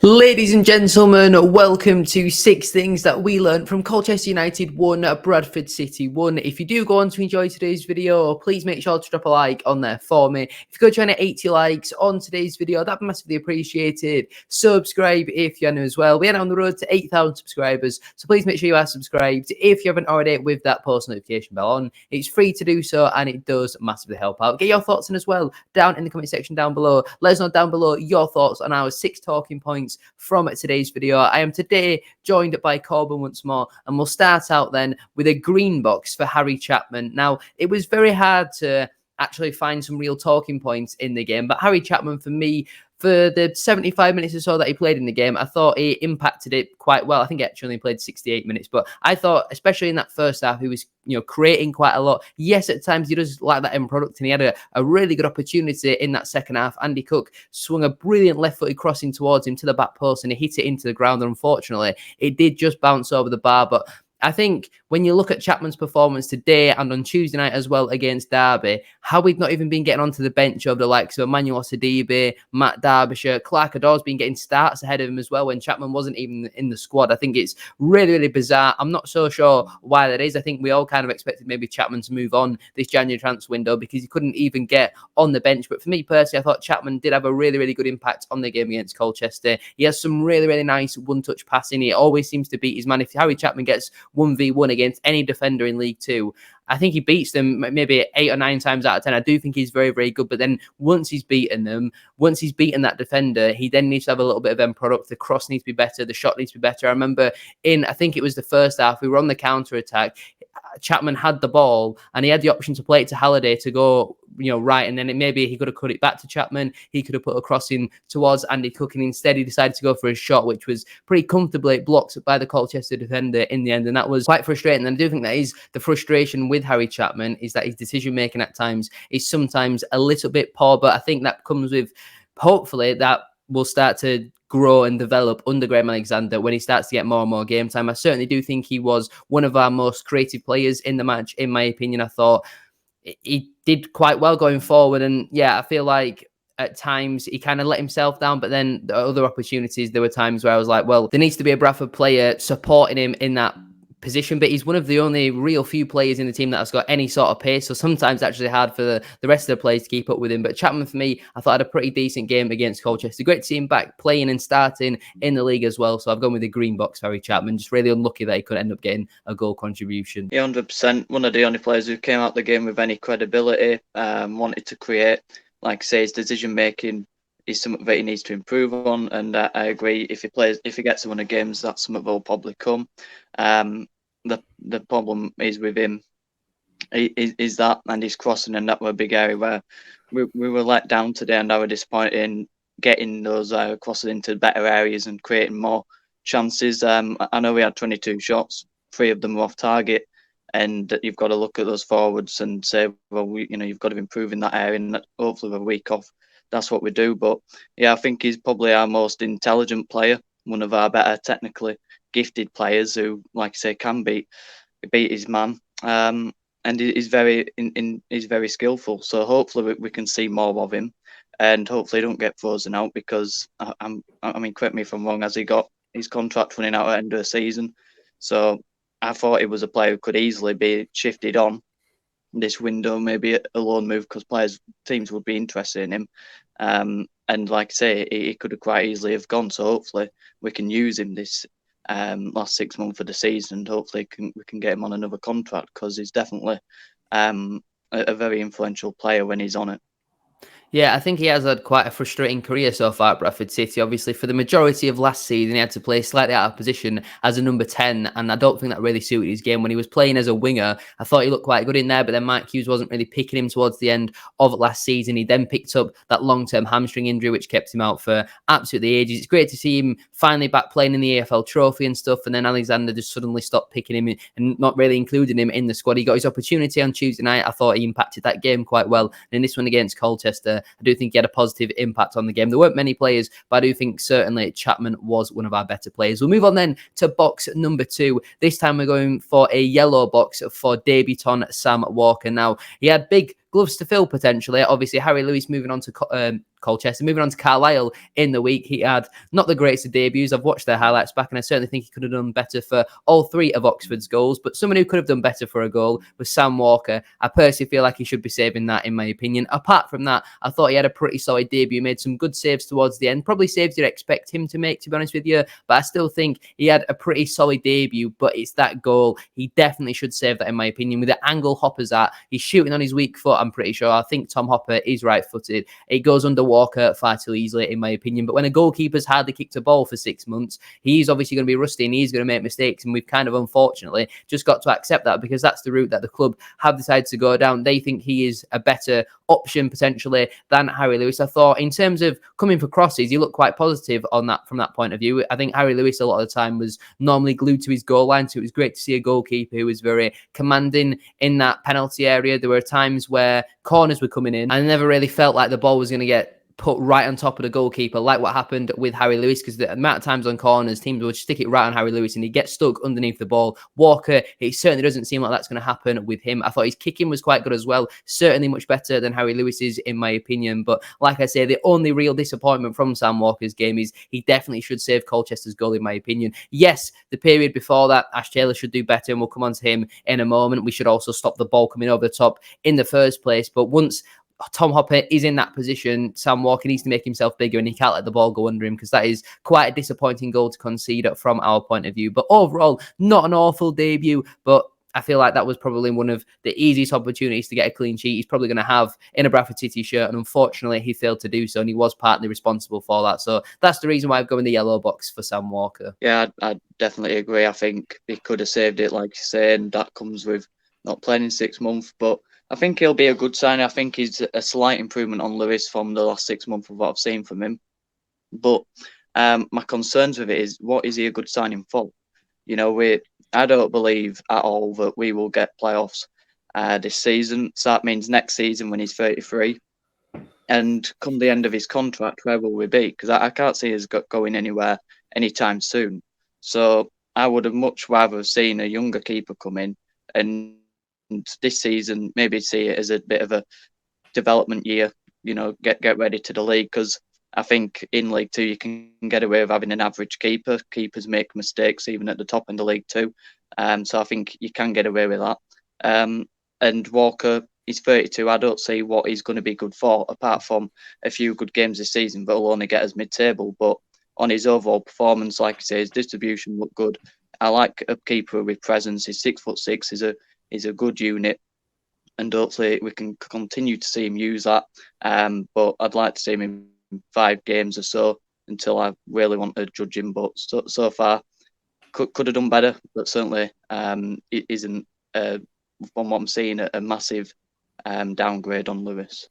Ladies and gentlemen, welcome to 6 Things That We Learned from Colchester United 1, Bradford City 1. If you do go on to enjoy today's video, please make sure to drop a like on there for me. If you go trying to 80 likes on today's video, that'd be massively appreciated. Subscribe if you're new as well. We are on the road to 8,000 subscribers, so please make sure you are subscribed. If you haven't already, with that post notification bell on, it's free to do so and it does massively help out. Get your thoughts in as well down in the comment section down below. Let us know down below your thoughts on our 6 talking points from today's video. I am today joined by KORBAN once more, and we'll start out then with a green box for Harry Chapman. Now, it was very hard to actually find some real talking points in the game, but Harry Chapman, for me, for the 75 minutes or so that he played in the game, I thought he impacted it quite well. I think he actually only played 68 minutes, but I thought, especially in that first half, he was, creating quite a lot. Yes, at times he does like that end product, and he had a really good opportunity in that second half. Andy Cook swung a brilliant left-footed crossing towards him to the back post, and he hit it into the ground. And unfortunately, it did just bounce over the bar, but I think when you look at Chapman's performance today and on Tuesday night as well against Derby, how we've not even been getting onto the bench of the likes of Emmanuel Sidibe, Matt Derbyshire, Clark Ador's been getting starts ahead of him as well when Chapman wasn't even in the squad. I think it's really, really bizarre. I'm not so sure why that is. I think we all kind of expected maybe Chapman to move on this January transfer window because he couldn't even get on the bench. But for me personally, I thought Chapman did have a really, really good impact on the game against Colchester. He has some really, really nice one-touch passing. He always seems to beat his man. If Harry Chapman gets 1v1 against any defender in League Two, I think he beats them maybe 8 or 9 times out of 10. I do think he's very, very good. But then once he's beaten them, once he's beaten that defender, he then needs to have a little bit of end product. The cross needs to be better. The shot needs to be better. I remember I think it was the first half, we were on the counter attack. Chapman had the ball and he had the option to play it to Halliday to go, right. And then maybe he could have cut it back to Chapman. He could have put a crossing towards Andy Cook, and instead he decided to go for a shot, which was pretty comfortably blocked by the Colchester defender in the end. And that was quite frustrating. And I do think that is the frustration with Harry Chapman, is that his decision making at times is sometimes a little bit poor. But I think that comes with, hopefully, that will start to grow and develop under Graham Alexander when he starts to get more and more game time. I certainly do think he was one of our most creative players in the match, in my opinion. I thought he did quite well going forward. And yeah, I feel like at times he kind of let himself down, but then the other opportunities, there were times where I was like, well, there needs to be a Bradford player supporting him in that position, but he's one of the only real few players in the team that has got any sort of pace, so sometimes actually hard for the rest of the players to keep up with him. But Chapman, for me, I thought had a pretty decent game against Colchester. Great to see him back playing and starting in the league as well, so I've gone with the green box for Harry Chapman. Just really unlucky that he could end up getting a goal contribution. Yeah, 100%. One of the only players who came out the game with any credibility, wanted to create. Like I say, his decision making is something that he needs to improve on, and I agree. If he gets to win the games, that's something that will probably come. The problem is with him is that, and his crossing, and that were a big area where we were let down today, and I was disappointed in getting those crosses into better areas and creating more chances. I know we had 22 shots, 3 of them were off target, and you've got to look at those forwards and say, well, you've got to improve in that area, and hopefully with a week off, that's what we do. But yeah, I think he's probably our most intelligent player, one of our better technically gifted players who, like I say, can beat his man, and he's very skillful. So hopefully we can see more of him, and hopefully he don't get frozen out, because I mean, correct me if I'm wrong, has he got his contract running out at the end of the season? So I thought he was a player who could easily be shifted on this window, maybe a loan move, because teams would be interested in him. And like I say, he could have quite easily have gone. So hopefully we can use him this last 6 months of the season, and hopefully we can get him on another contract, because he's definitely a very influential player when he's on it. Yeah, I think he has had quite a frustrating career so far at Bradford City. Obviously, for the majority of last season, he had to play slightly out of position as a number 10, and I don't think that really suited his game. When he was playing as a winger, I thought he looked quite good in there, but then Mike Hughes wasn't really picking him towards the end of last season. He then picked up that long-term hamstring injury, which kept him out for absolutely ages. It's great to see him finally back playing in the AFL Trophy and stuff, and then Alexander just suddenly stopped picking him and not really including him in the squad. He got his opportunity on Tuesday night. I thought he impacted that game quite well. And in this one against Colchester, I do think he had a positive impact on the game. There weren't many players, but I do think certainly Chapman was one of our better players. We'll move on then to box number 2. This time we're going for a yellow box for debutant Sam Walker. Now, he had big gloves to fill potentially. Obviously, Harry Lewis moving on to Colchester. Moving on to Carlisle in the week, he had not the greatest of debuts. I've watched their highlights back, and I certainly think he could have done better for all 3 of Oxford's goals. But someone who could have done better for a goal was Sam Walker. I personally feel like he should be saving that, in my opinion. Apart from that, I thought he had a pretty solid debut, made some good saves towards the end. Probably saves you'd expect him to make, to be honest with you. But I still think he had a pretty solid debut. But it's that goal. He definitely should save that, in my opinion. With the angle Hopper's at, he's shooting on his weak foot, I'm pretty sure. I think Tom Hopper is right-footed. It goes under Walker far too easily, in my opinion. But when a goalkeeper's hardly kicked a ball for 6 months, he's obviously going to be rusty and he's going to make mistakes. And we've kind of, unfortunately, just got to accept that, because that's the route that the club have decided to go down. They think he is a better option, potentially, than Harry Lewis. I thought, in terms of coming for crosses, he looked quite positive on that from that point of view. I think Harry Lewis, a lot of the time, was normally glued to his goal line. So it was great to see a goalkeeper who was very commanding in that penalty area. There were times where corners were coming in, and I never really felt like the ball was going to get put right on top of the goalkeeper, like what happened with Harry Lewis, because the amount of times on corners, teams would stick it right on Harry Lewis and he gets stuck underneath the ball. Walker, it certainly doesn't seem like that's going to happen with him. I thought his kicking was quite good as well, certainly much better than Harry Lewis's, in my opinion. But like I say, the only real disappointment from Sam Walker's game is he definitely should save Colchester's goal, in my opinion. Yes, the period before that, Ash Taylor should do better, and we'll come on to him in a moment. We should also stop the ball coming over the top in the first place. But once Tom Hopper is in that position, Sam Walker needs to make himself bigger, and he can't let the ball go under him, because that is quite a disappointing goal to concede from our point of view. But overall, not an awful debut, but I feel like that was probably one of the easiest opportunities to get a clean sheet he's probably going to have in a Bradford City shirt, and unfortunately he failed to do so, and he was partly responsible for that. So that's the reason why I've gone in the yellow box for Sam Walker. Yeah, I definitely agree. I think he could have saved it, like you say, and that comes with not playing in 6 months. But I think he'll be a good sign. I think he's a slight improvement on Lewis from the last 6 months of what I've seen from him. But my concerns with it is, what is he a good signing for? You know, I don't believe at all that we will get playoffs this season. So that means next season when he's 33. And come the end of his contract, where will we be? Because I can't see us going anywhere anytime soon. So I would have much rather seen a younger keeper come in, and this season maybe see it as a bit of a development year, you know, get ready to the league, because I think in League Two you can get away with having an average keeper. Keepers make mistakes even at the top end of League Two, so I think you can get away with that. And Walker, he's 32. I don't see what he's going to be good for, apart from a few good games this season, but will only get us mid-table. But on his overall performance, like I say, his distribution looked good. I like a keeper with presence. He's 6'6", is a good unit, and hopefully we can continue to see him use that. But I'd like to see him in 5 games or so until I really want to judge him. But so far, could have done better, but certainly it isn't, from what I'm seeing, a massive downgrade on Lewis.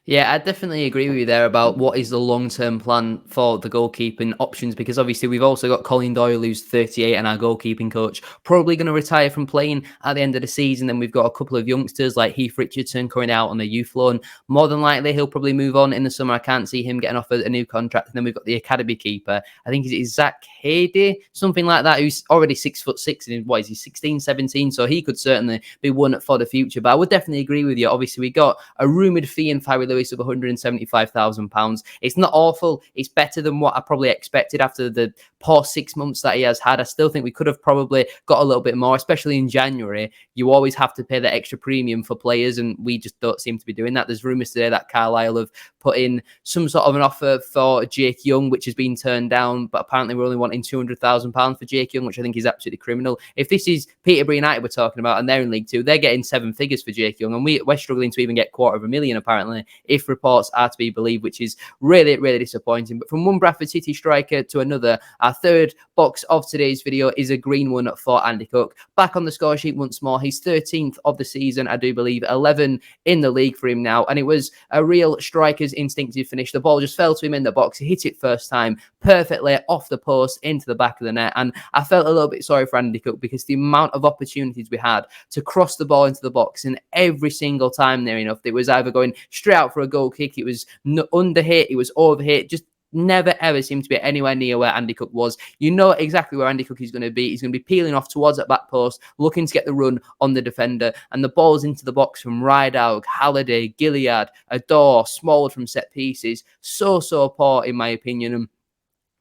Yeah, I definitely agree with you there about what is the long-term plan for the goalkeeping options, because obviously we've also got Colin Doyle, who's 38, and our goalkeeping coach, probably going to retire from playing at the end of the season. Then we've got a couple of youngsters like Heath Richardson coming out on the youth loan. More than likely, he'll probably move on in the summer. I can't see him getting offered a new contract. And then we've got the academy keeper. I think it's Zach Hady, something like that, who's already 6'6", and what is he, 16, 17? So he could certainly be one for the future. But I would definitely agree with you. Obviously, we got a rumoured fee in Harry Lewis of £175,000. It's not awful. It's better than what I probably expected after the poor 6 months that he has had. I still think we could have probably got a little bit more, especially in January. You always have to pay the extra premium for players, and we just don't seem to be doing that. There's rumours today that Carlisle have put in some sort of an offer for Jake Young, which has been turned down, but apparently we're only wanting £200,000 for Jake Young, which I think is absolutely criminal. If this is Peterborough United we're talking about, and they're in League Two, they're getting 7 figures for Jake Young, and we're struggling to even get $250,000 apparently, if reports are to be believed, which is really, really disappointing. But from one Bradford City striker to another, our third box of today's video is a green one for Andy Cook. Back on the score sheet once more. He's 13th of the season, I do believe, 11 in the league for him now, and it was a real striker's instinctive finish. The ball just fell to him in the box. He hit it first time perfectly off the post into the back of the net, and I felt a little bit sorry for Andy Cook, because the amount of opportunities we had to cross the ball into the box, and every single time near enough, it was either going straight out for a goal kick, it was under hit, it was over hit, just never ever seemed to be anywhere near where Andy Cook was. You know exactly where Andy Cook is going to be. He's going to be peeling off towards that back post, looking to get the run on the defender, and the ball's into the box from Rideout, Halliday, Gilliard, Adore, Smallwood from set pieces. So poor in my opinion. And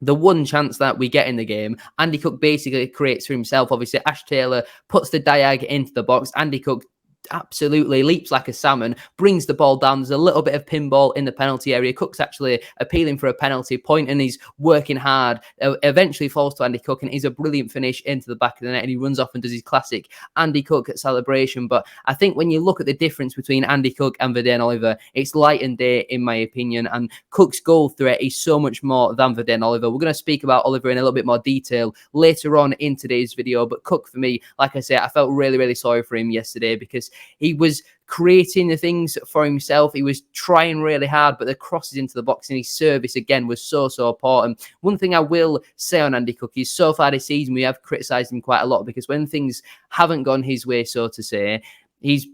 the one chance that we get in the game, Andy Cook basically creates for himself. Obviously, Ash Taylor puts the diag into the box. Andy Cook absolutely leaps like a salmon, brings the ball down. There's a little bit of pinball in the penalty area. Cook's actually appealing for a penalty point, and he's working hard. Eventually falls to Andy Cook, and he's a brilliant finish into the back of the net, and he runs off and does his classic Andy Cook celebration. But I think when you look at the difference between Andy Cook and Vian Oliver, it's light and day in my opinion, and Cook's goal threat is so much more than Vian Oliver. We're going to speak about Oliver in a little bit more detail later on in today's video, but Cook, for me, like I say, I felt really sorry for him yesterday because he was creating the things for himself. He was trying really hard, but the crosses into the box and his service again was so poor. And one thing I will say on Andy Cook is so far this season we have criticised him quite a lot because when things haven't gone his way, so to say, he's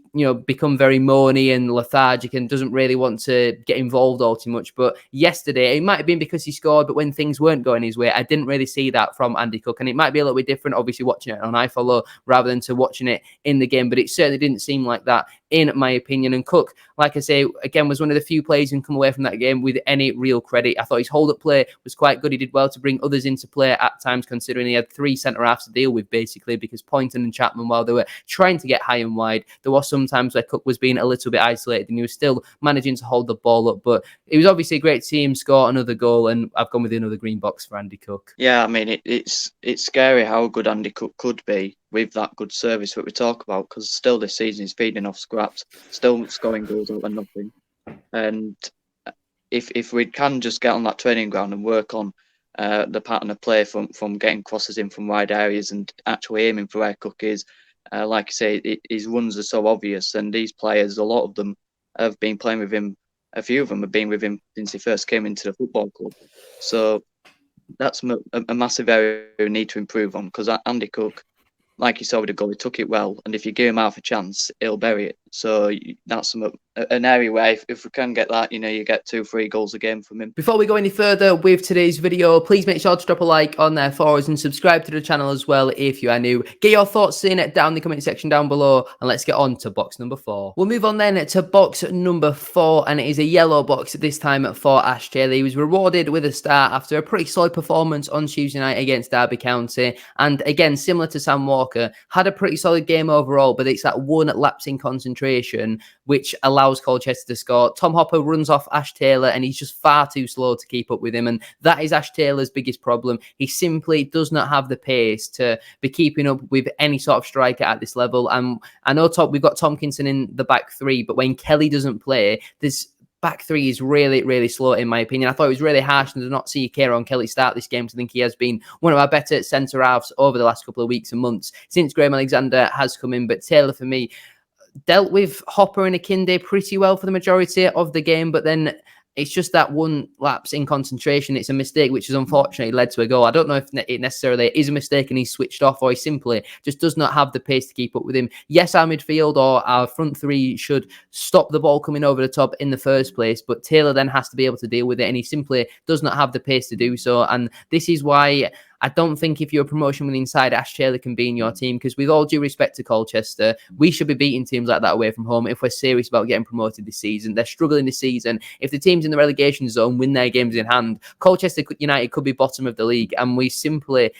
become very moany and lethargic and doesn't really want to get involved all too much. But yesterday, it might have been because he scored, but when things weren't going his way, I didn't really see that from Andy Cook. And it might be a little bit different, obviously, watching it on iFollow rather than to watching it in the game. But it certainly didn't seem like that, in my opinion. And Cook, like I say, again, was one of the few players who can come away from that game with any real credit. I thought his hold-up play was quite good. He did well to bring others into play at times, considering he had three centre-halves to deal with, basically, because Poynton and Chapman, while they were trying to get high and wide, there was some times where Cook was being a little bit isolated and he was still managing to hold the ball up. But it was obviously a great team, score another goal, and I've gone with another green box for Andy Cook. Yeah, I mean, it's scary how good Andy Cook could be with that good service that we talk about, because still this season he's feeding off scraps, still scoring goals out of nothing. And if we can just get on that training ground and work on the pattern of play from getting crosses in from wide areas and actually aiming for where Cook is, like I say, his runs are so obvious, and these players, a lot of them have been playing with him. A few of them have been with him since he first came into the football club. So that's a massive area we need to improve on, because Andy Cook, like you saw with the goal, he took it well, and if you give him half a chance, he'll bury it. So that's an area where if we can get that, you get 2-3 goals a game from him. Before we go any further with today's video, please make sure to drop a like on there for us and subscribe to the channel as well if you are new. Get your thoughts in down in the comment section down below, and let's get on to box number 4. We'll move on then to box number 4, and it is a yellow box this time for Ash Taylor. He was rewarded with a start after a pretty solid performance on Tuesday night against Derby County, and again, similar to Sam Walker, had a pretty solid game overall, but it's that one lapse in concentration which allows Colchester to score. Tom Hopper runs off Ash Taylor and he's just far too slow to keep up with him, and that is Ash Taylor's biggest problem. He simply does not have the pace to be keeping up with any sort of striker at this level. And I know we've got Tompkinson in the back three, but when Kelly doesn't play, this back three is really slow, in my opinion. I thought it was really harsh to not see Kieran Kelly start this game. I think he has been one of our better centre-halves over the last couple of weeks and months since Graham Alexander has come in. But Taylor, for me, dealt with Hopper and Akinde pretty well for the majority of the game, but then it's just that one lapse in concentration. It's a mistake which has unfortunately led to a goal. I don't know if it necessarily is a mistake and he's switched off, or he simply just does not have the pace to keep up with him. Yes, our midfield or our front three should stop the ball coming over the top in the first place, but Taylor then has to be able to deal with it, and he simply does not have the pace to do so. And this is why I don't think if you're a promotion winning side, Ash Taylor can be in your team, because with all due respect to Colchester, we should be beating teams like that away from home if we're serious about getting promoted this season. They're struggling this season. If the teams in the relegation zone win their games in hand, Colchester United could be bottom of the league, and we simply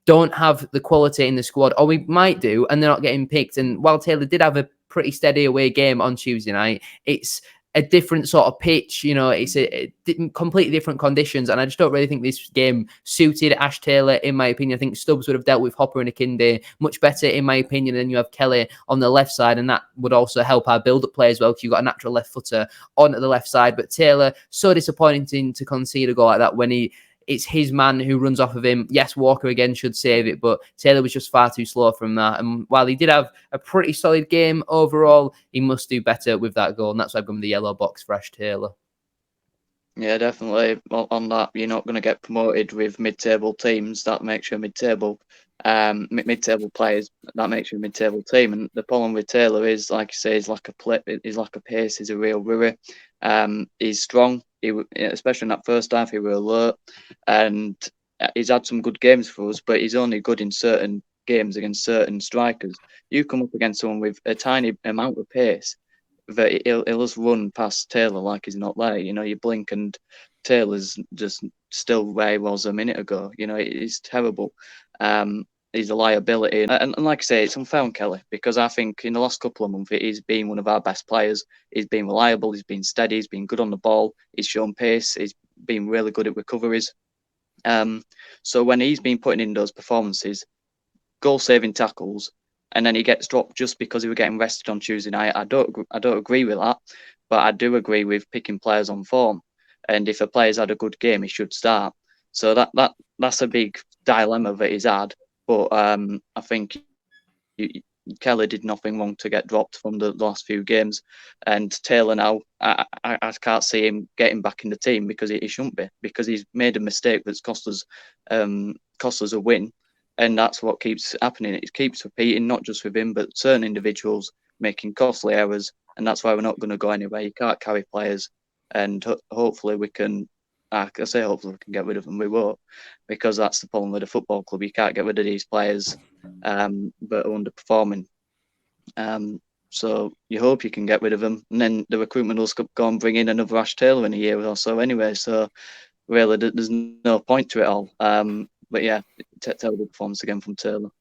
don't have the quality in the squad, or we might do, and they're not getting picked. And while Taylor did have a pretty steady away game on Tuesday night, it's a different sort of pitch, it's a completely different conditions, and I just don't really think this game suited Ash Taylor, in my opinion. I think Stubbs would have dealt with Hopper and Akinde much better, in my opinion, and then you have Kelly on the left side, and that would also help our build-up play as well, because you've got a natural left footer on the left side. But Taylor, so disappointing to concede a goal like that when it's his man who runs off of him. Yes, Walker again should save it, but Taylor was just far too slow from that. And while he did have a pretty solid game overall, he must do better with that goal. And that's why I've gone with the yellow box for Ash Taylor. Yeah, definitely. On that, you're not going to get promoted with mid-table teams. That makes you a mid-table, mid-table players. That makes you a mid-table team. And the problem with Taylor is, like you say, he's like a pace. He's a real worry. He's strong. Especially in that first half, he was alert, and he's had some good games for us. But he's only good in certain games against certain strikers. You come up against someone with a tiny amount of pace that he'll just run past Taylor like he's not there. You know, you blink and Taylor's just still where he was a minute ago. You know, he's terrible. He's a liability. And like I say, it's unfair on Kelly because I think in the last couple of months, he's been one of our best players. He's been reliable, he's been steady, he's been good on the ball, he's shown pace, he's been really good at recoveries. So when he's been putting in those performances, goal-saving tackles, and then he gets dropped just because he was getting rested on Tuesday night. I don't agree with that, but I do agree with picking players on form. And if a player's had a good game, he should start. So that's a big dilemma that he's had. But I think Kelly did nothing wrong to get dropped from the last few games, and Taylor now I can't see him getting back in the team because he shouldn't be, because he's made a mistake that's cost us a win. And that's what keeps happening. It keeps repeating, not just with him, but certain individuals making costly errors. And that's why we're not going to go anywhere. You can't carry players. And hopefully we can, hopefully we can get rid of them. We won't, because that's the problem with a football club. You can't get rid of these players that are underperforming. So you hope you can get rid of them. And then the recruitment will go and bring in another Ash Taylor in a year or so anyway. So really, there's no point to it all. But yeah, terrible performance again from Taylor.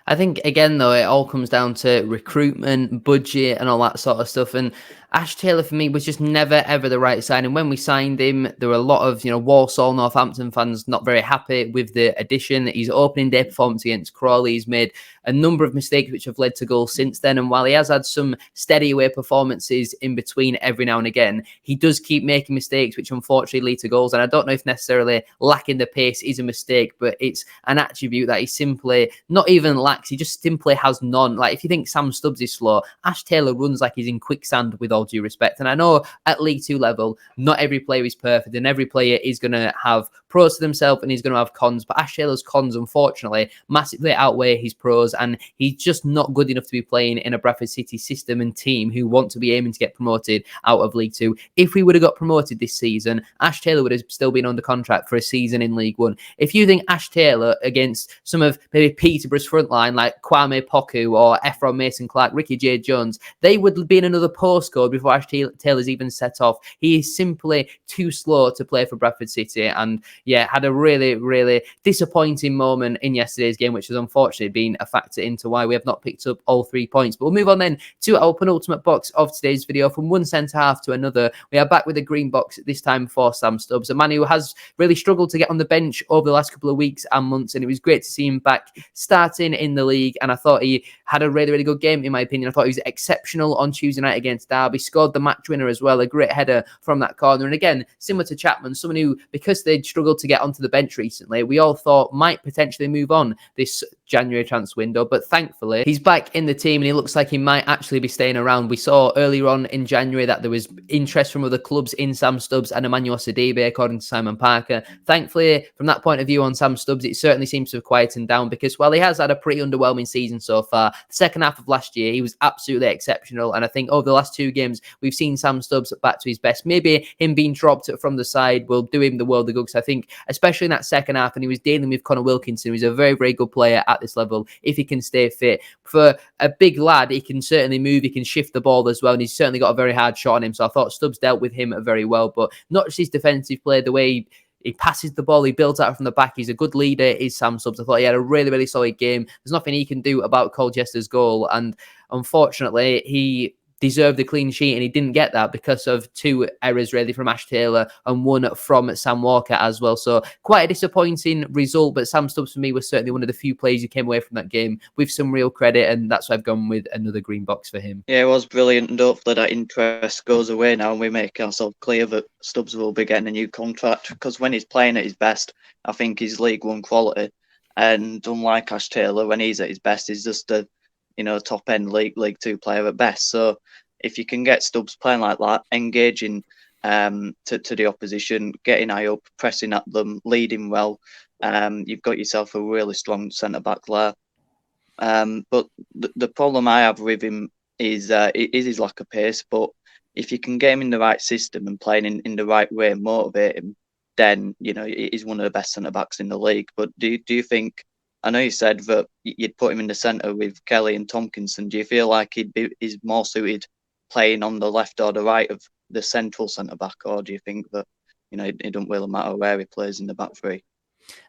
I think, again, though, it all comes down to recruitment, budget, and all that sort of stuff. And Ash Taylor, for me, was just never, ever the right signing. When we signed him, there were a lot of, Walsall, Northampton fans not very happy with the addition. His opening day performance against Crawley, he's made a number of mistakes which have led to goals since then. And while he has had some steady away performances in between every now and again, he does keep making mistakes, which unfortunately lead to goals. And I don't know if necessarily lacking the pace is a mistake, but it's an attribute that he simply not even lacks. He just simply has none. Like, if you think Sam Stubbs is slow, Ash Taylor runs like he's in quicksand, with all due respect. And I know at League Two level, not every player is perfect, and every player is going to have pros to themselves and he's going to have cons. But Ash Taylor's cons, unfortunately, massively outweigh his pros, and he's just not good enough to be playing in a Bradford City system and team who want to be aiming to get promoted out of League Two. If we would have got promoted this season, Ash Taylor would have still been under contract for a season in League One. If you think Ash Taylor against some of maybe Peterborough's front line, like Kwame Poku or Ephron Mason-Clark, Ricky J. Jones, they would be in another postcode before Ash Taylor's even set off. He is simply too slow to play for Bradford City, and yeah, had a really, really disappointing moment in yesterday's game, which has unfortunately been a factor into why we have not picked up all 3 points. But we'll move on then to our penultimate box of today's video. From one centre half to another, we are back with a green box, this time for Sam Stubbs, a man who has really struggled to get on the bench over the last couple of weeks and months, and it was great to see him back starting in the league. And I thought he had a really, really good game, in my opinion. I thought he was exceptional on Tuesday night against Derby, scored the match winner as well, a great header from that corner. And again, similar to Chapman, someone who, because they'd struggled to get onto the bench recently, we all thought might potentially move on this January transfer window, but thankfully he's back in the team and he looks like he might actually be staying around. We saw earlier on in January that there was interest from other clubs in Sam Stubbs and Emmanuel Sidibe, according to Simon Parker. Thankfully, from that point of view on Sam Stubbs, it certainly seems to have quietened down, because while he has had a pretty underwhelming season so far, the second half of last year he was absolutely exceptional, and I think over the last 2 games we've seen Sam Stubbs back to his best. Maybe him being dropped from the side will do him the world of good, because I think especially in that second half, and he was dealing with Connor Wilkinson, who's a very, very good player at this level, if he can stay fit. For a big lad, he can certainly move, he can shift the ball as well, and he's certainly got a very hard shot on him, so I thought Stubbs dealt with him very well. But not just his defensive play, the way he passes the ball, he builds out from the back, he's a good leader, is Sam Stubbs. I thought he had a really, really solid game. There's nothing he can do about Colchester's goal, and unfortunately he deserved the clean sheet, and he didn't get that because of 2 errors really from Ash Taylor and 1 from Sam Walker as well. So quite a disappointing result, but Sam Stubbs for me was certainly one of the few players who came away from that game with some real credit, and that's why I've gone with another green box for him. Yeah, it was brilliant, and hopefully that interest goes away now and we make ourselves clear that Stubbs will be getting a new contract, because when he's playing at his best, I think he's League One quality. And unlike Ash Taylor, when he's at his best, he's just a top end League Two player at best. So if you can get Stubbs playing like that, engaging to the opposition, getting high up, pressing at them, leading well. You've got yourself a really strong centre back there. But the problem I have with him is his lack of pace. But if you can get him in the right system and playing in the right way and motivate him, then he's one of the best centre backs in the league. But do you think? I know you said that you'd put him in the centre with Kelly and Tompkinson. Do you feel like he's more suited playing on the left or the right of the central centre back, or do you think that it don't really matter where he plays in the back three?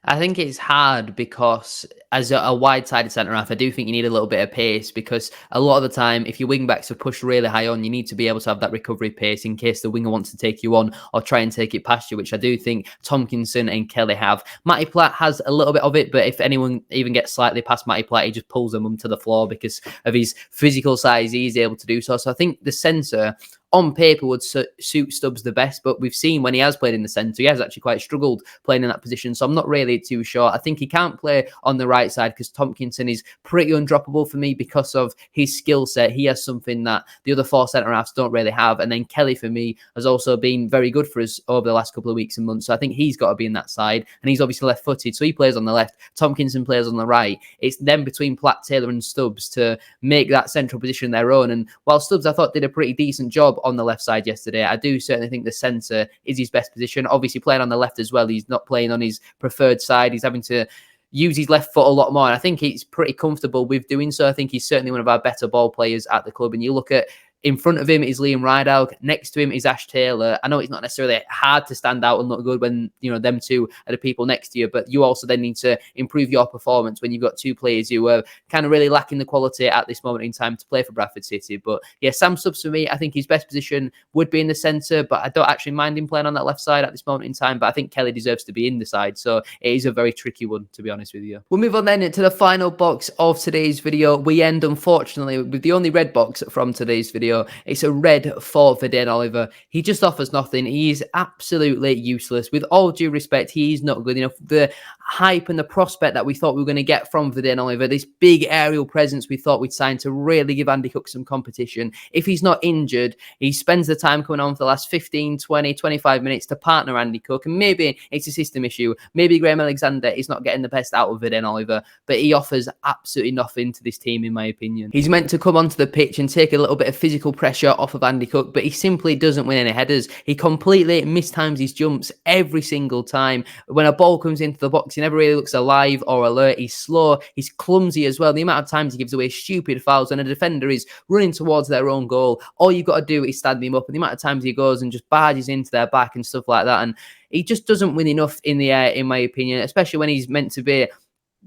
I think it's hard because as a wide-sided centre-half, I do think you need a little bit of pace, because a lot of the time, if your wing-backs are pushed really high on, you need to be able to have that recovery pace in case the winger wants to take you on or try and take it past you, which I do think Tompkinson and Kelly have. Matty Platt has a little bit of it, but if anyone even gets slightly past Matty Platt, he just pulls them to the floor because of his physical size. He's able to do so. So I think the centre on paper would suit Stubbs the best, but we've seen when he has played in the centre, he has actually quite struggled playing in that position. So I'm not really too sure. I think he can't play on the right side because Tompkinson is pretty undroppable for me because of his skill set. He has something that the other four centre-halves don't really have. And then Kelly, for me, has also been very good for us over the last couple of weeks and months. So I think he's got to be in that side. And he's obviously left-footed, so he plays on the left. Tompkinson plays on the right. It's then between Platt, Taylor and Stubbs to make that central position their own. And while Stubbs, I thought, did a pretty decent job on the left side yesterday, I do certainly think the centre is his best position. Obviously, playing on the left as well, he's not playing on his preferred side. He's having to use his left foot a lot more, and I think he's pretty comfortable with doing so. I think he's certainly one of our better ball players at the club. And you look at in front of him is Liam Rideout. Next to him is Ash Taylor. I know it's not necessarily hard to stand out and look good when them two are the people next to you, but you also then need to improve your performance when you've got two players who are kind of really lacking the quality at this moment in time to play for Bradford City. But yeah, Sam Stubbs for me, I think his best position would be in the centre, but I don't actually mind him playing on that left side at this moment in time. But I think Kelly deserves to be in the side, so it is a very tricky one, to be honest with you. We'll move on then to the final box of today's video. We end, unfortunately, with the only red box from today's video. It's a red for Vian Oliver. He just offers nothing. He's absolutely useless. With all due respect, he's not good enough. The hype and the prospect that we thought we were going to get from Vian Oliver, this big aerial presence we thought we'd sign to really give Andy Cook some competition. If he's not injured, he spends the time coming on for the last 15, 20, 25 minutes to partner Andy Cook. And maybe it's a system issue. Maybe Graham Alexander is not getting the best out of Vian Oliver, but he offers absolutely nothing to this team, in my opinion. He's meant to come onto the pitch and take a little bit of physical pressure off of Andy Cook, but he simply doesn't win any headers. He completely mistimes his jumps every single time. When a ball comes into the box, he never really looks alive or alert. He's slow. He's clumsy as well. The amount of times he gives away stupid fouls when a defender is running towards their own goal, all you've got to do is stand him up. And the amount of times he goes and just barges into their back and stuff like that. And he just doesn't win enough in the air, in my opinion, especially when he's meant to be.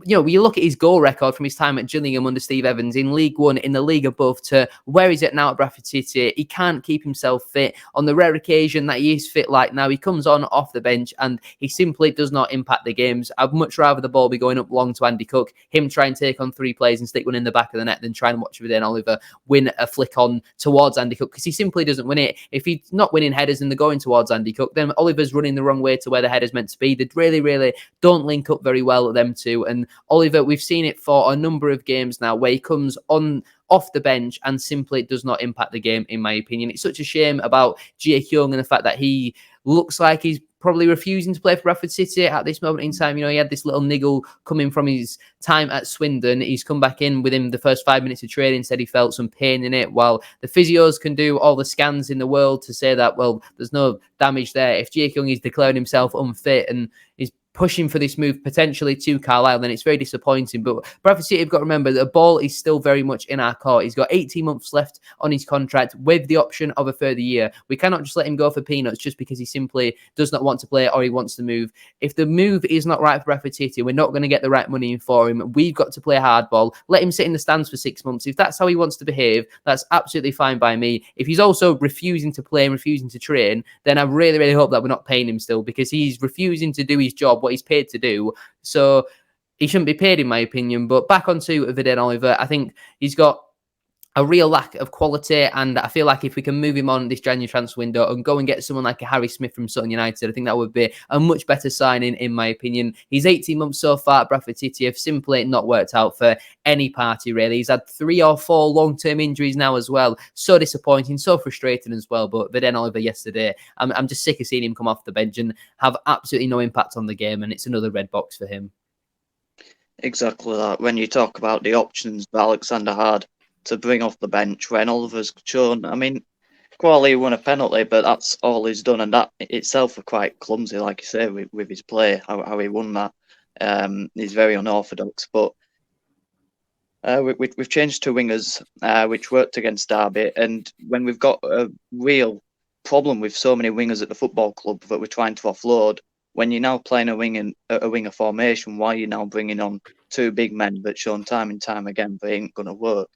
When you look at his goal record from his time at Gillingham under Steve Evans in League One, in the league above, to where he's at now at Bradford City, he can't keep himself fit. On the rare occasion that he is fit like now, he comes on off the bench and he simply does not impact the games. I'd much rather the ball be going up long to Andy Cook, him try and take on three players and stick one in the back of the net, than try and watch Vian Oliver win a flick on towards Andy Cook, because he simply doesn't win it. If he's not winning headers and they're going towards Andy Cook, then Oliver's running the wrong way to where the header's meant to be. They really don't link up very well at them two. And Oliver, we've seen it for a number of games now where he comes on off the bench and simply does not impact the game, in my opinion. It's such a shame about Jake Young and the fact that he looks like he's probably refusing to play for Bradford City at this moment in time. He had this little niggle coming from his time at Swindon. He's come back in within the first 5 minutes of training, said he felt some pain in it, while the physios can do all the scans in the world to say that, well, there's no damage there. If Jake Young is declaring himself unfit and is pushing for this move potentially to Carlisle, then it's very disappointing. But Bradford City have got to remember that the ball is still very much in our court. He's got 18 months left on his contract with the option of a further year. We cannot just let him go for peanuts just because he simply does not want to play or he wants to move. If the move is not right for Bradford City, we're not going to get the right money in for him. We've got to play hardball. Let him sit in the stands for 6 months. If that's how he wants to behave, that's absolutely fine by me. If he's also refusing to play and refusing to train, then I really hope that we're not paying him still, because he's refusing to do his job, what he's paid to do. So he shouldn't be paid, in my opinion. But back onto Vian Oliver, I think he's got a real lack of quality, and I feel like if we can move him on this January transfer window and go and get someone like a Harry Smith from Sutton United, I think that would be a much better signing, in my opinion. He's 18 months so far at Bradford City have simply not worked out for any party, really. He's had 3 or 4 long-term injuries now as well. So disappointing, so frustrating as well. But Vian Oliver yesterday, I'm just sick of seeing him come off the bench and have absolutely no impact on the game, and it's another red box for him. Exactly that. When you talk about the options that Alexander had to bring off the bench, when Oliver's shown, I mean, Quali won a penalty, but that's all he's done, and that itself was quite clumsy, like you say, with his play, how he won that. He's very unorthodox, but we've changed to wingers, which worked against Derby, and when we've got a real problem with so many wingers at the football club that we're trying to offload, when you're now playing a winger formation, why are you now bringing on 2 big men that shown time and time again they ain't going to work?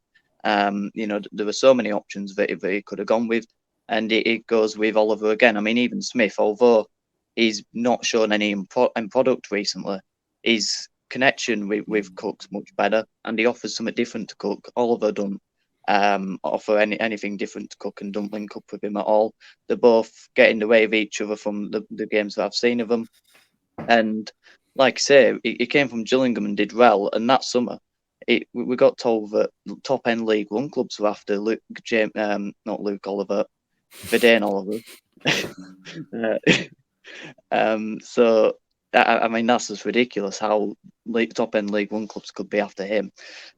There were so many options that he could have gone with, and it goes with Oliver again. I mean, even Smith, although he's not shown any end product recently, his connection with Cook's much better, and he offers something different to Cook. Oliver don't offer anything different to Cook and don't link up with him at all. They both get in the way of each other from the games that I've seen of them. And like I say, he came from Gillingham and did well, and that summer we got told that top end League One clubs were after Vian Oliver. So I mean, that's just ridiculous how top end League One clubs could be after him.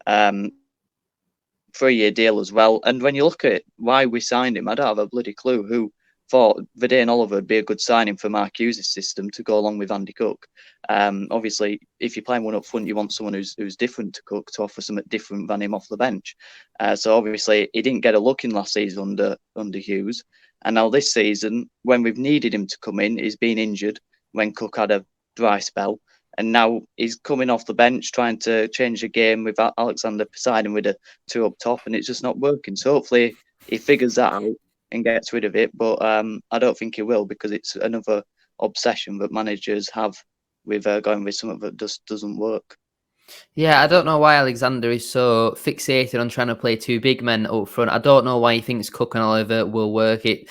3-year deal as well. And when you look at why we signed him, I don't have a bloody clue who thought Vian Oliver would be a good signing for Mark Hughes' system to go along with Andy Cook. Obviously, if you're playing one up front, you want someone who's different to Cook to offer something different than him off the bench. So obviously, he didn't get a look in last season under Hughes. And now this season, when we've needed him to come in, he's been injured when Cook had a dry spell. And now he's coming off the bench trying to change the game with Alexander beside him with a 2 up top, and it's just not working. So hopefully he figures that out and gets rid of it. But I don't think he will, because it's another obsession that managers have with going with something that just doesn't work. Yeah, I don't know why Alexander is so fixated on trying to play 2 big men up front. I don't know why he thinks Cook and Oliver will work. It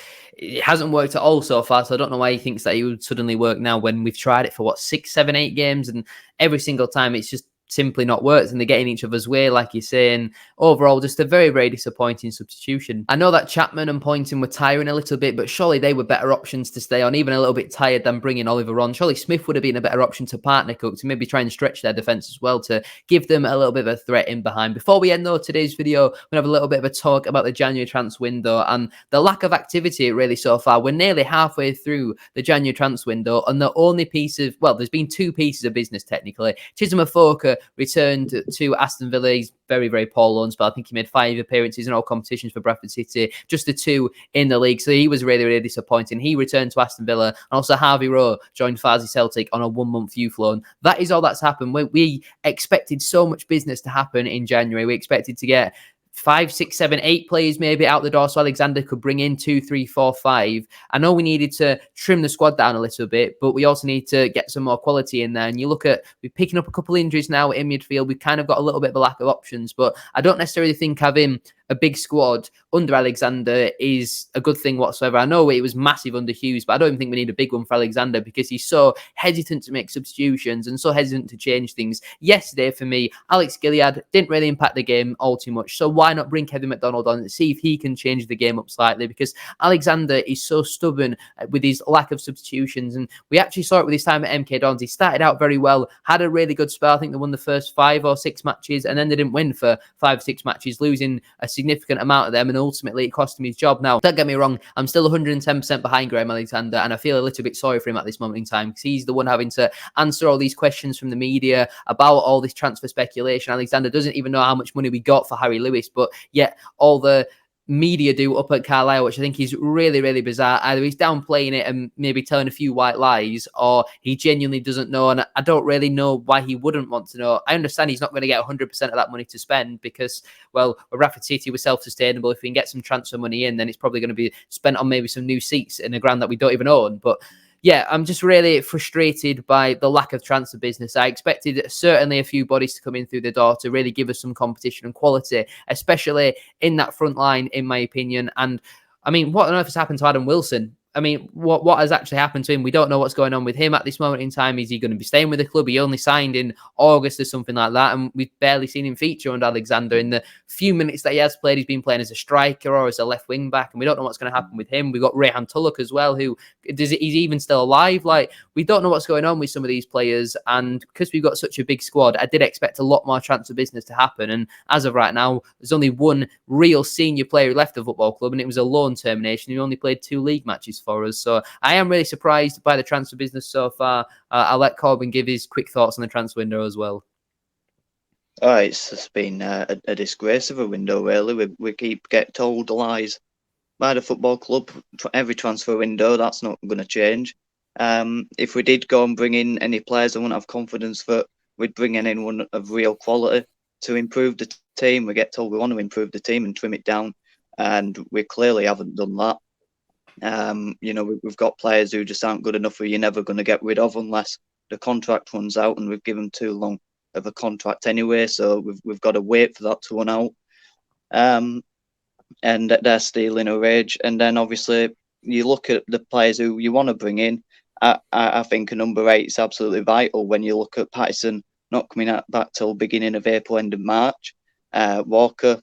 hasn't worked at all so far, so I don't know why he thinks that he would suddenly work now when we've tried it for, 6, 7, 8 games, and every single time it's just simply not worked, and they're getting each other's way, like you're saying. Overall, just a very, very disappointing substitution. I know that Chapman and Poynton were tiring a little bit, but surely they were better options to stay on, even a little bit tired, than bringing Oliver on. Surely Smith would have been a better option to partner Cook, to maybe try and stretch their defence as well, to give them a little bit of a threat in behind. Before we end, though, today's video, we're going to have a little bit of a talk about the January transfer window and the lack of activity, really, so far. We're nearly halfway through the January transfer window, and the only piece of, well, there's been 2 pieces of business, technically. Chisholm Afoka returned to Aston Villa. He's very, very poor loan spell. I think he made 5 appearances in all competitions for Bradford City, just the 2 in the league. So he was really, really disappointing. He returned to Aston Villa, and also Harvey Rowe joined Farsley Celtic on a 1-month youth loan. That is all that's happened. We expected so much business to happen in January. We expected to get 5, 6, 7, 8 players maybe out the door, so Alexander could bring in 2, 3, 4, 5. I know we needed to trim the squad down a little bit, but we also need to get some more quality in there. And you look at, we're picking up a couple of injuries now in midfield. We've kind of got a little bit of a lack of options, but I don't necessarily think having a big squad under Alexander is a good thing whatsoever. I know it was massive under Hughes, but I don't even think we need a big one for Alexander, because he's so hesitant to make substitutions and so hesitant to change things. Yesterday, for me, Alex Gilead didn't really impact the game all too much. So why not bring Kevin McDonald on and see if he can change the game up slightly? Because Alexander is so stubborn with his lack of substitutions. And we actually saw it with his time at MK Dons. He started out very well, had a really good spell. I think they won the first 5 or 6 matches, and then they didn't win for 5 or 6 matches, losing a significant amount of them, and ultimately it cost him his job. Now, don't get me wrong, I'm still 110% behind Graham Alexander, and I feel a little bit sorry for him at this moment in time, because he's the one having to answer all these questions from the media about all this transfer speculation. Alexander doesn't even know how much money we got for Harry Lewis, but yet all the media do up at Carlisle, which I think is really, really bizarre. Either he's downplaying it and maybe telling a few white lies, or he genuinely doesn't know, and I don't really know why he wouldn't want to know. I understand he's not going to get 100% of that money to spend, because, well, with Bradford City, we're self-sustainable. If we can get some transfer money in, then it's probably going to be spent on maybe some new seats in a ground that we don't even own. But yeah, I'm just really frustrated by the lack of transfer business. I expected certainly a few bodies to come in through the door to really give us some competition and quality, especially in that front line, in my opinion. And I mean, what on earth has happened to Adam Wilson? I mean, what has actually happened to him? We don't know what's going on with him at this moment in time. Is he going to be staying with the club? He only signed in August or something like that, and we've barely seen him feature under Alexander. In the few minutes that he has played, he's been playing as a striker or as a left wing back, and we don't know what's going to happen with him. We've got Rayhan Tulloch as well, who he's even still alive. Like, we don't know what's going on with some of these players, and because we've got such a big squad, I did expect a lot more transfer business to happen. And as of right now, there's only one real senior player who left the football club, and it was a loan termination. He only played 2 league matches for us, so I am really surprised by the transfer business so far. I'll let KORBAN give his quick thoughts on the transfer window as well. Oh, it's just been a disgrace of a window, really. We keep getting told lies by the football club. Every transfer window, that's not going to change. If we did go and bring in any players, I wouldn't have confidence that we'd bring in anyone of real quality to improve the team. We get told we want to improve the team and trim it down, and we clearly haven't done that. We've got players who just aren't good enough, who you're never going to get rid of unless the contract runs out, and we've given too long of a contract anyway, so we've got to wait for that to run out. And they're still in a rage. And then obviously you look at the players who you want to bring in. I think a number 8 is absolutely vital when you look at Patterson not coming back till beginning of April, end of March. Walker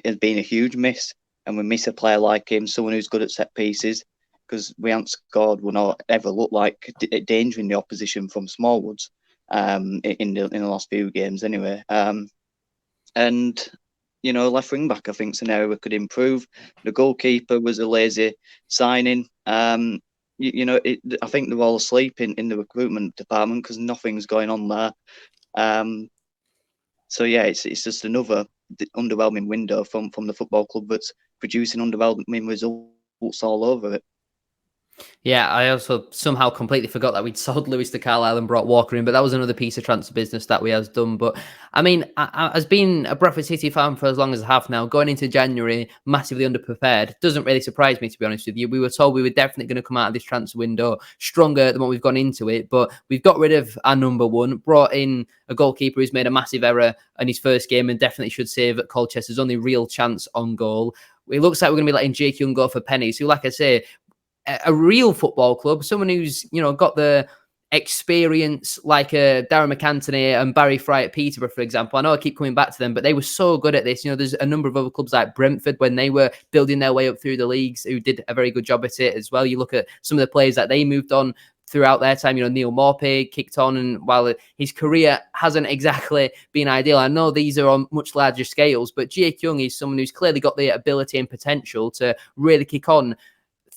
has been a huge miss, and we miss a player like him, someone who's good at set pieces, because we haven't scored, we're not ever looked like endangering the opposition from Smallwoods in the last few games anyway. And left wing back, I think, is an area we could improve. The goalkeeper was a lazy signing. I think they're all asleep in the recruitment department because nothing's going on there. So yeah, it's just another underwhelming window from the football club that's producing underwhelming results all over it. Yeah, I also somehow completely forgot that we'd sold Lewis to Carlisle and brought Walker in, but that was another piece of transfer business that we has done. But I mean, as being a Bradford City fan for as long as I have now, going into January massively underprepared doesn't really surprise me, to be honest with you. We were told we were definitely going to come out of this transfer window stronger than what we've gone into it, but we've got rid of our number 1, brought in a goalkeeper who's made a massive error in his first game and definitely should save at Colchester's only real chance on goal. It looks like we're going to be letting Jake Young go for pennies, who, like I say, a real football club, someone who's, got the experience like Darren McAntony and Barry Fry at Peterborough, for example. I know I keep coming back to them, but they were so good at this. There's a number of other clubs like Brentford, when they were building their way up through the leagues, who did a very good job at it as well. You look at some of the players that they moved on throughout their time. Neil Morpay kicked on, and while his career hasn't exactly been ideal, I know these are on much larger scales, but Jake Young is someone who's clearly got the ability and potential to really kick on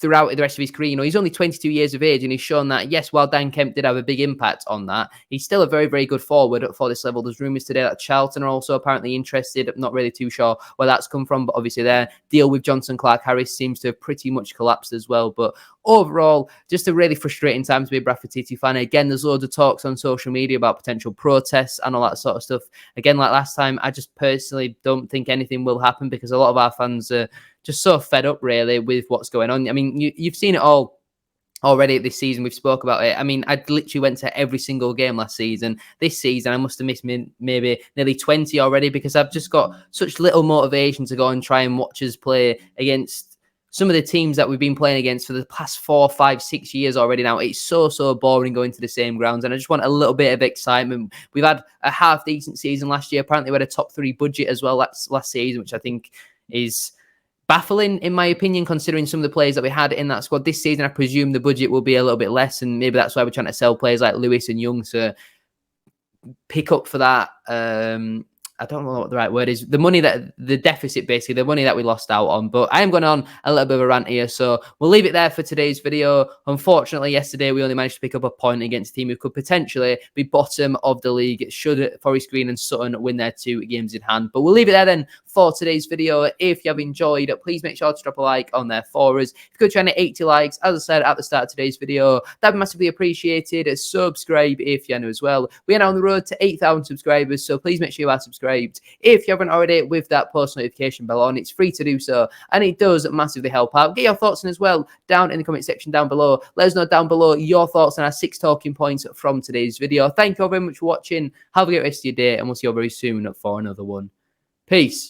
throughout the rest of his career. He's only 22 years of age, and he's shown that, yes, while Dan Kemp did have a big impact on that, he's still a very, very good forward for this level. There's rumours today that Charlton are also apparently interested. I'm not really too sure where that's come from, but obviously their deal with Johnson Clark-Harris seems to have pretty much collapsed as well. But overall, just a really frustrating time to be a Bradford City fan. Again, there's loads of talks on social media about potential protests and all that sort of stuff. Again, like last time, I just personally don't think anything will happen, because a lot of our fans are just so fed up, really, with what's going on. I mean, you've seen it all already this season. We've spoke about it. I mean, I literally went to every single game last season. This season, I must have missed maybe nearly 20 already, because I've just got such little motivation to go and try and watch us play against some of the teams that we've been playing against for the past 4, 5, 6 years already now. It's so boring going to the same grounds, and I just want a little bit of excitement. We've had a half-decent season last year. Apparently, we had a top 3 budget as well last season, which I think is baffling, in my opinion, considering some of the players that we had in that squad. This season, I presume the budget will be a little bit less, and maybe that's why we're trying to sell players like Lewis and Young to pick up for that. I don't know what the right word is. The money that the deficit, basically, the money that we lost out on. But I am going on a little bit of a rant here, so we'll leave it there for today's video. Unfortunately, yesterday we only managed to pick up a point against a team who could potentially be bottom of the league should Forest Green and Sutton win their 2 games in hand. But we'll leave it there then for today's video. If you have enjoyed, please make sure to drop a like on there for us. If you could try and 80 likes, as I said at the start of today's video, that'd be massively appreciated. Subscribe if you're new as well. We are now on the road to 8,000 subscribers, so please make sure you are subscribed. subscribed if you haven't already with that post notification bell on. It's free to do so, and it does massively help out. Get your thoughts in as well down in the comment section down below. Let us know down below your thoughts on our 6 talking points from today's video. Thank you all very much for watching. Have a great rest of your day, and we'll see you all very soon for another one. Peace.